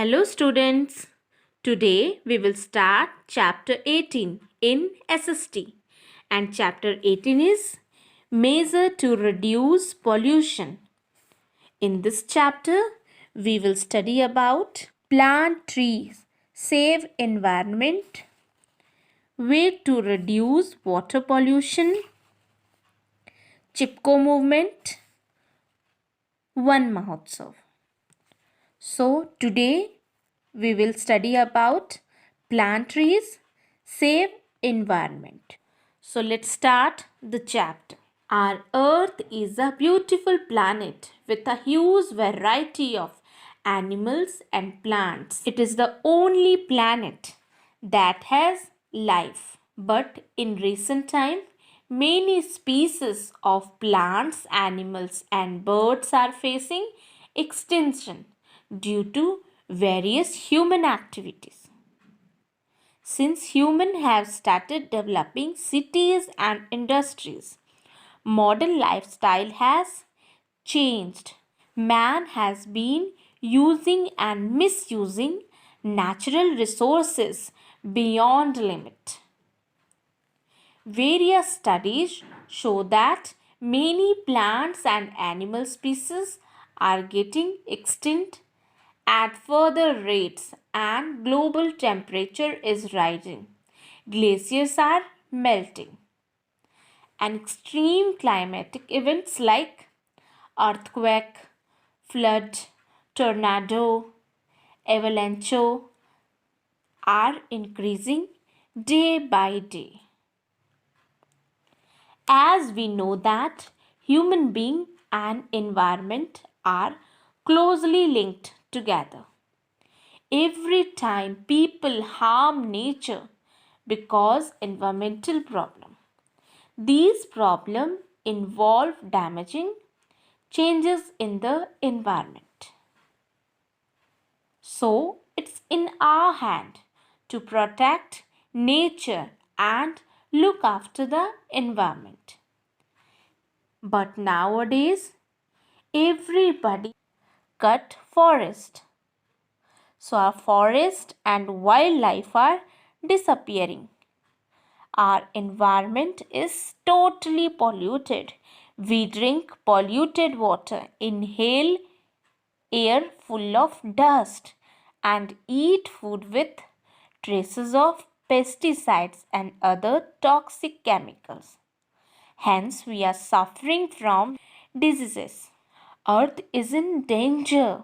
Hello students. Today we will start chapter 18 in SST and chapter 18 is Measure to Reduce Pollution. In this chapter we will study about plant trees, save environment, way to reduce water pollution, Chipko movement, One Mahotsav. So today we will study about plant trees, save environment. So let's start the chapter. Our earth is a beautiful planet with a huge variety of animals and plants. It is the only planet that has life. But in recent time, many species of plants, animals and birds are facing extinction due to various human activities. Since humans have started developing cities and industries, modern lifestyle has changed. Man has been using and misusing natural resources beyond limit. Various studies show that many plants and animal species are getting extinct at further rates and global temperature is rising. Glaciers are melting. And extreme climatic events like earthquake, flood, tornado, avalanche are increasing day by day. As we know that human being and environment are closely linked together. Every time people harm nature because environmental problem. These problems involve damaging changes in the environment. So it's in our hand to protect nature and look after the environment. But nowadays, everybody cut forest. So our forest and wildlife are disappearing. Our environment is totally polluted. We drink polluted water, inhale air full of dust, and eat food with traces of pesticides and other toxic chemicals. Hence, we are suffering from diseases. Earth is in danger.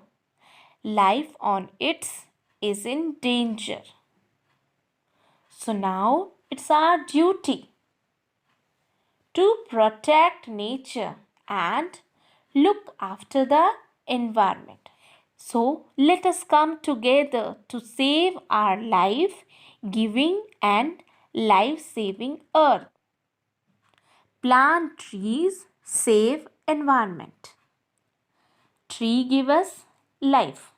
Life on it is in danger. So now it's our duty to protect nature and look after the environment. So let us come together to save our life giving and life saving earth. Plant trees, save environment. Tree give us life.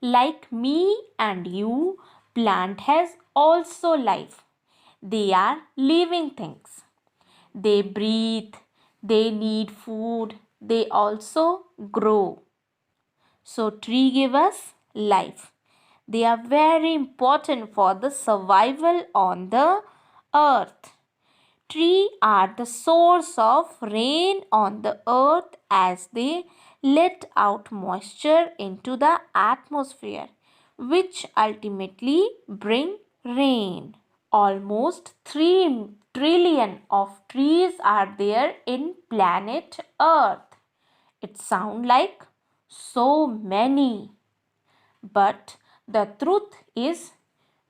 Like me and you, plant has also life. They are living things. They breathe, they need food, they also grow. So tree give us life. They are very important for the survival on the earth. Trees are the source of rain on the earth as they let out moisture into the atmosphere, which ultimately bring rain. Almost 3 trillion of trees are there in planet Earth. It sounds like so many. But the truth is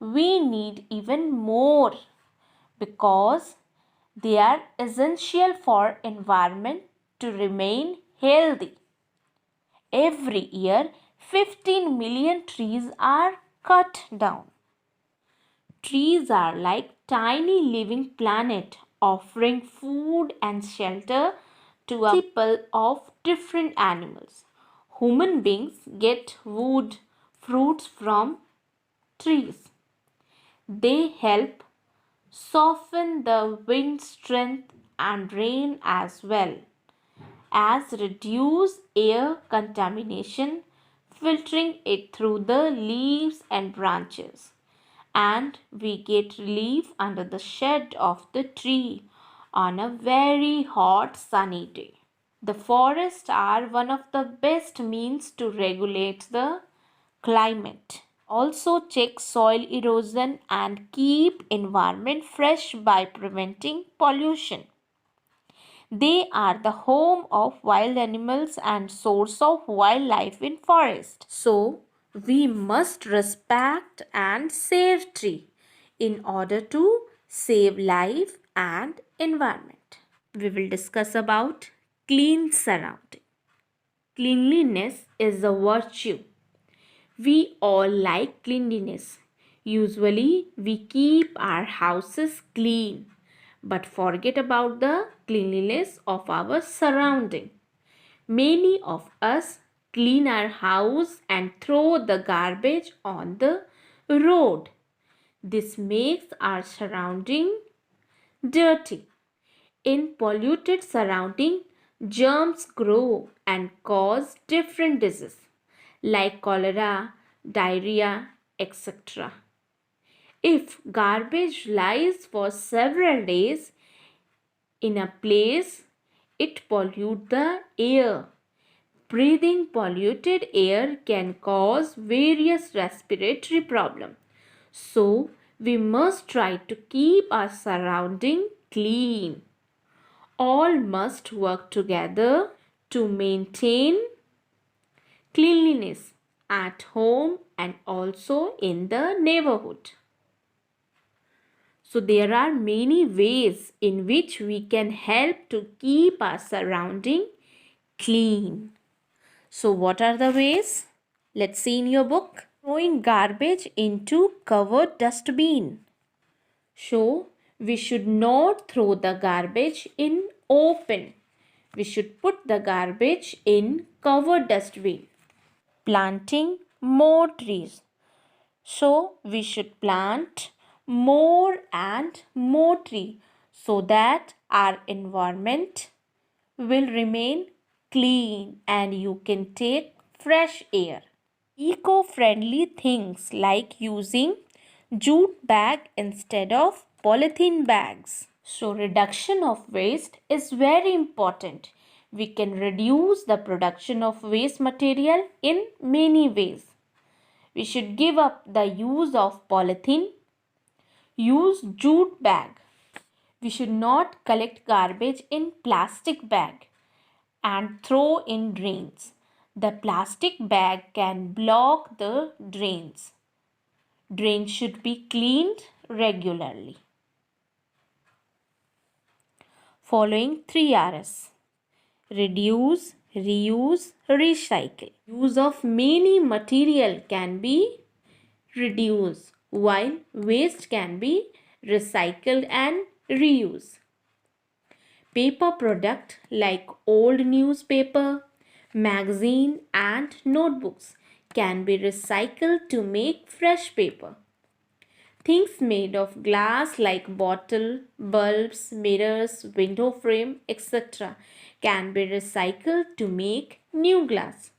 we need even more because they are essential for environment to remain healthy. Every year 15 million trees are cut down. Trees are like tiny living planet offering food and shelter to a multiple of different animals. Human beings get wood, fruits from trees. They help soften the wind strength and rain as well as reduce air contamination filtering it through the leaves and branches. And we get relief under the shade of the tree on a very hot sunny day. The forests are one of the best means to regulate the climate. Also check soil erosion and keep environment fresh by preventing pollution. They are the home of wild animals and source of wildlife in forest. So, we must respect and save tree in order to save life and environment. We will discuss about clean surrounding. Cleanliness is a virtue. We all like cleanliness. Usually, we keep our houses clean but forget about the cleanliness of our surrounding. Many of us clean our house and throw the garbage on the road. This makes our surrounding dirty. In polluted surrounding, germs grow and cause different diseases like cholera, diarrhea, etc. If garbage lies for several days in a place, it pollutes the air. Breathing polluted air can cause various respiratory problems. So, we must try to keep our surrounding clean. All must work together to maintain cleanliness at home and also in the neighborhood. So there are many ways in which we can help to keep our surrounding clean. So what are the ways? Let's see in your book. Throwing garbage into covered dustbin. So we should not throw the garbage in open. We should put the garbage in covered dustbin. Planting more trees. So we should plant more and more trees so that our environment will remain clean and you can take fresh air. Eco-friendly things like using jute bag instead of polythene bags. So reduction of waste is very important. We can reduce the production of waste material in many ways. We should give up the use of polythene. Use jute bag. We should not collect garbage in plastic bag and throw in drains. The plastic bag can block the drains. Drains should be cleaned regularly. Following 3 Rs. Reduce, reuse, recycle. Use of many material can be reduced while waste can be recycled and reused. Paper product like old newspaper, magazine and notebooks can be recycled to make fresh paper. Things made of glass like bottle, bulbs, mirrors, window frame, etc. can be recycled to make new glass.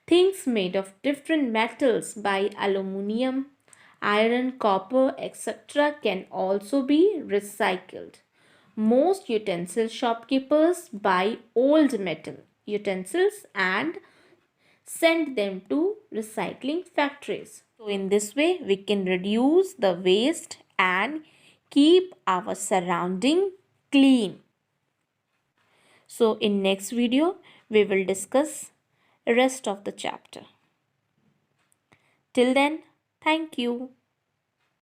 Things made of different metals by aluminium, iron, copper, etc. can also be recycled. Most utensil shopkeepers buy old metal utensils and send them to recycling factories. So in this way we can reduce the waste and keep our surrounding clean. So in next video we will discuss rest of the chapter. Till then, thank you.